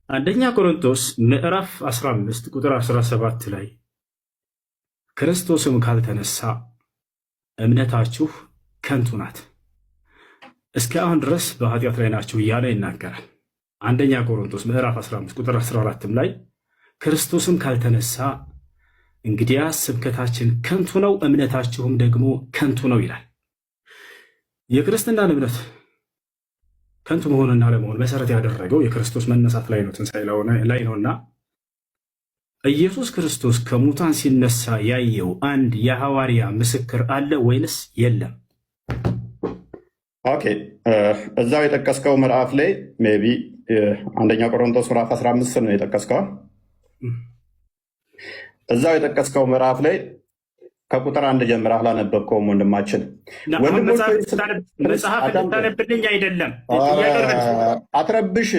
አንደኛ ቆሮንቶስ ምዕራፍ 15 ቁጥር 17 ላይ ክርስቶስም ካልተነሳ እምነታችሁ ከንቱ ናት፣ እስከ አሁን ድረስ በኃጢአት ላይ ናችሁ እያለ ይናገራል። አንደኛ ቆሮንቶስ ምዕራፍ 15 ቁጥር 14 ላይ ክርስቶስም ካልተነሳ እንግዲያስ ስብከታችን ከንቱ ነው፣ እምነታችሁም ደግሞ ከንቱ ነው ይላል። የክርስትናን እምነት ከንቱ መሆንና ለመሆን መሰረት ያደረገው የክርስቶስ መነሳት ላይ ነው፣ ትንሣኤ ላይ ነውና ኢየሱስ ክርስቶስ ከሙታን ሲነሳ ያየው አንድ የሐዋርያ ምስክር አለ ወይንስ የለም? ኦኬ፣ እዛው የጠቀስከው ምዕራፍ ላይ ሜይ ቢ አንደኛ ቆሮንቶስ ምዕራፍ 15 ነው የጠቀስከው። እዛው የጠቀስከው ምዕራፍ ላይ ከቁጥር 1 ጀምረህ አላነበብከውም ወንድማችን። መጽሐፍ እንድታነብልኝ አይደለም አትረብሽ።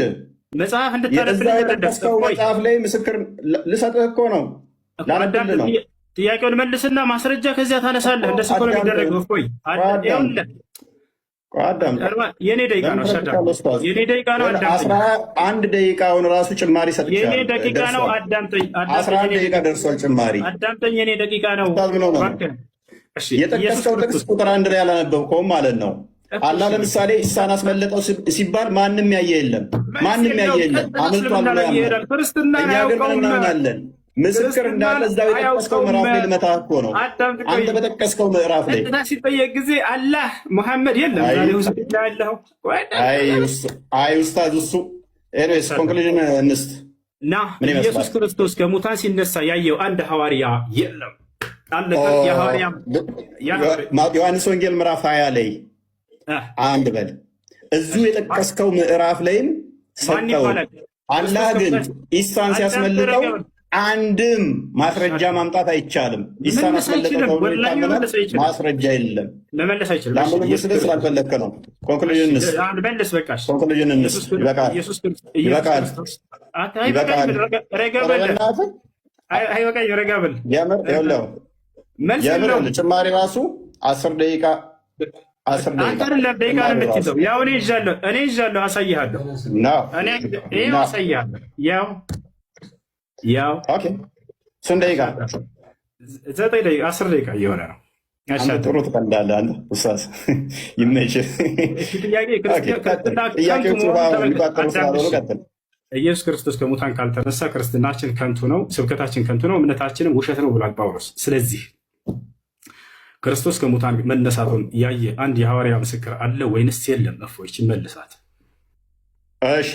መጽሐፍ እንድታነብልኝ የጠቀስከው መጽሐፍ ላይ ምስክር ልሰጥህ እኮ ነው። ላነብልህ ነው። ጥያቄውን መልስና ማስረጃ ከዚያ ታነሳለህ። እንደሱ እኮ ነው የሚደረገው። እፎይ የኔ ደቂቃ ነው። የኔ ደቂቃ ነው። 11 ደቂቃውን ራሱ ጭማሪ ሰጥቻለሁ። የኔ ደቂቃ ነው። አዳምጠኝ። 11 ደቂቃ ደርሷል ጭማሪ። አዳምጠኝ። የኔ ደቂቃ ነው። የጠቀስከው ጥቅስ ቁጥር 1 ላይ አላነበብከውም ማለት ነው። አላህ ለምሳሌ ኢሳን አስመለጠው ሲባል ማንም ያየ የለም፣ ማንም ያየ የለም። አምልጧል ብሎ ያምናል። እኛ ግን ምን እናምናለን? ምስክር እንዳለ እዛው የጠቀስከው ምዕራፍ ላይ ልመታህ እኮ ነው። አንተ በጠቀስከው ምዕራፍ ላይ ሲጠየቅ ጊዜ አላህ ሙሐመድ የለም ያለው። አይ ኡስታዝ፣ እሱ ኤኒዌይስ ኮንክሉዥን እንስት ና ኢየሱስ ክርስቶስ ከሙታን ሲነሳ ያየው አንድ ሐዋርያ የለም። ዮሐንስ ወንጌል ምዕራፍ 20 ላይ አንድ በል እዚሁ የጠቀስከው ምዕራፍ ላይም ሰጠው። አላህ ግን ኢሳን ሲያስመልጠው አንድም ማስረጃ ማምጣት አይቻልም። ኢሳን አስመለጠው ማስረጃ የለም። መመለስ አይችልም። ለምን ስላልፈለግክ ነው። ኮንክሉዥን እንስ ኮንክሉዥን እንስ ይበቃል። ጭማሪ ራሱ 10 ደቂቃ አንተ አይደለም ደቂቃ ነው የምትይዘው። ያው እኔ ይዣለሁ፣ አሳይሃለሁ። ይኸው አሳይሃለሁ። ያው ኦኬ፣ ስንት ደቂቃ? 9 ደቂቃ 10 ደቂቃ እየሆነ ነው። አንተ ጥሩ ትቀልዳለህ አንተ ኡስታዝ፣ ይመችህ። ኢየሱስ ክርስቶስ ከሙታን ካልተነሳ ክርስትናችን ከንቱ ነው፣ ስብከታችን ከንቱ ነው፣ እምነታችንም ውሸት ነው ብሏል ጳውሎስ። ስለዚህ ክርስቶስ ከሙታን መነሳቱን ያየ አንድ የሐዋርያ ምስክር አለ ወይንስ የለም? እፎይች መልሳት። እሺ